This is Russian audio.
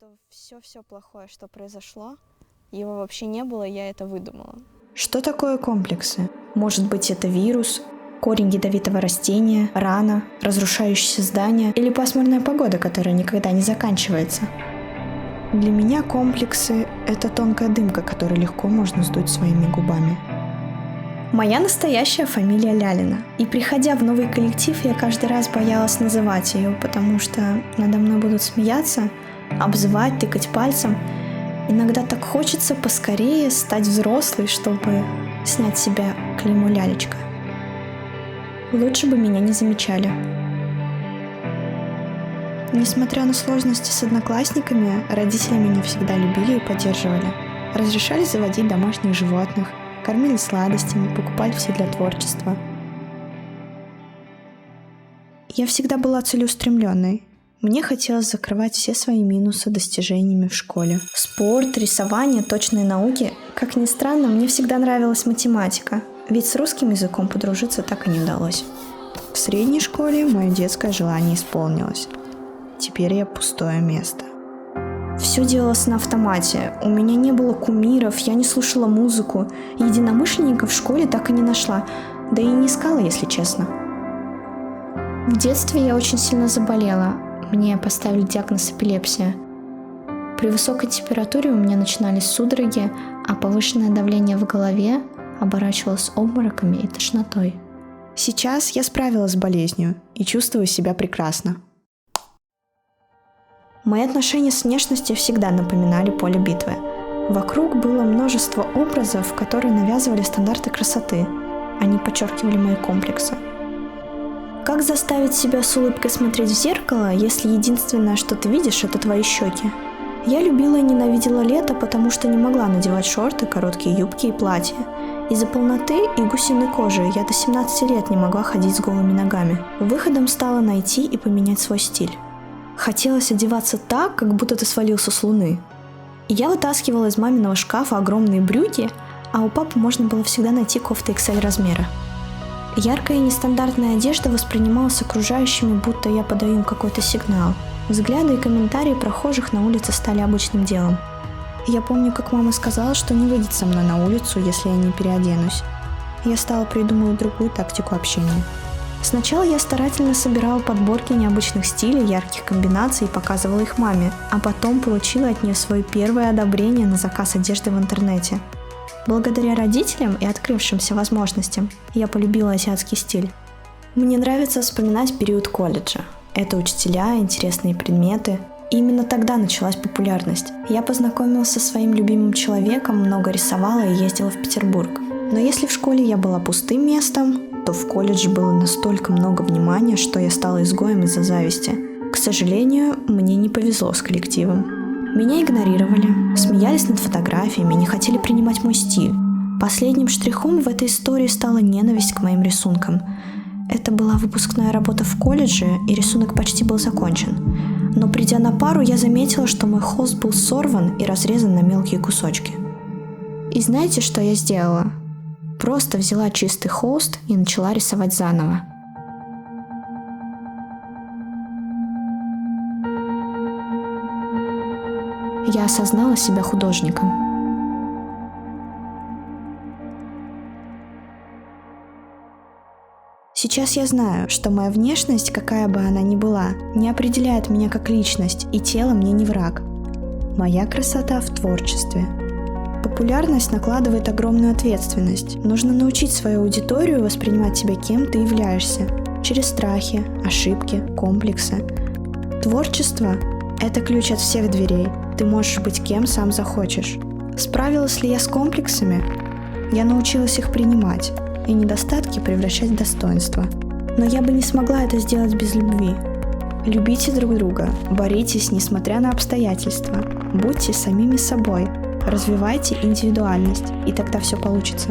что все плохое, что произошло, его вообще не было, я это выдумала. Что такое комплексы? Может быть, это вирус, корень ядовитого растения, рана, разрушающееся здание или пасмурная погода, которая никогда не заканчивается? Для меня комплексы — это тонкая дымка, которую легко можно сдуть своими губами. Моя настоящая фамилия Лялина. И приходя в новый коллектив, я каждый раз боялась называть ее, потому что надо мной будут смеяться, обзывать, тыкать пальцем. Иногда так хочется поскорее стать взрослой, чтобы снять с себя клеймо лялечка. Лучше бы меня не замечали. Несмотря на сложности с одноклассниками, родители меня всегда любили и поддерживали. Разрешали заводить домашних животных, кормили сладостями, покупали все для творчества. Я всегда была целеустремленной. Мне хотелось закрывать все свои минусы достижениями в школе. Спорт, рисование, точные науки. Как ни странно, мне всегда нравилась математика, ведь с русским языком подружиться так и не удалось. В средней школе мое детское желание исполнилось. Теперь я пустое место. Все делалось на автомате. У меня не было кумиров, я не слушала музыку. Единомышленников в школе так и не нашла. Да и не искала, если честно. В детстве я очень сильно заболела. Мне поставили диагноз эпилепсия. При высокой температуре у меня начинались судороги, а повышенное давление в голове оборачивалось обмороками и тошнотой. Сейчас я справилась с болезнью и чувствую себя прекрасно. Мои отношения с внешностью всегда напоминали поле битвы. Вокруг было множество образов, которые навязывали стандарты красоты. Они подчеркивали мои комплексы. Как заставить себя с улыбкой смотреть в зеркало, если единственное, что ты видишь, это твои щеки? Я любила и ненавидела лето, потому что не могла надевать шорты, короткие юбки и платья. Из-за полноты и гусиной кожи я до 17 лет не могла ходить с голыми ногами. Выходом стало найти и поменять свой стиль. Хотелось одеваться так, как будто ты свалился с луны. И я вытаскивала из маминого шкафа огромные брюки, а у папы можно было всегда найти кофты XL размера. Яркая и нестандартная одежда воспринималась окружающими, будто я подаю им какой-то сигнал. Взгляды и комментарии прохожих на улице стали обычным делом. Я помню, как мама сказала, что не выйдет со мной на улицу, если я не переоденусь. Я стала придумывать другую тактику общения. Сначала я старательно собирала подборки необычных стилей, ярких комбинаций и показывала их маме, а потом получила от нее свое первое одобрение на заказ одежды в интернете. Благодаря родителям и открывшимся возможностям я полюбила азиатский стиль. Мне нравится вспоминать период колледжа. Это учителя, интересные предметы. И именно тогда началась популярность. Я познакомилась со своим любимым человеком, много рисовала и ездила в Петербург. Но если в школе я была пустым местом, то в колледже было настолько много внимания, что я стала изгоем из-за зависти. К сожалению, мне не повезло с коллективом. Меня игнорировали, смеялись над фотографиями, не хотели принимать мой стиль. Последним штрихом в этой истории стала ненависть к моим рисункам. Это была выпускная работа в колледже, и рисунок почти был закончен. Но придя на пару, я заметила, что мой холст был сорван и разрезан на мелкие кусочки. И знаете, что я сделала? Просто взяла чистый холст и начала рисовать заново. Я осознала себя художником. Сейчас я знаю, что моя внешность, какая бы она ни была, не определяет меня как личность, и тело мне не враг. Моя красота в творчестве. Популярность накладывает огромную ответственность. Нужно научить свою аудиторию воспринимать тебя кем ты являешься, через страхи, ошибки, комплексы. Творчество – это ключ от всех дверей. Ты можешь быть кем сам захочешь. Справилась ли я с комплексами? Я научилась их принимать и недостатки превращать в достоинство. Но я бы не смогла это сделать без любви. Любите друг друга, боритесь, несмотря на обстоятельства. Будьте самими собой. Развивайте индивидуальность, и тогда все получится.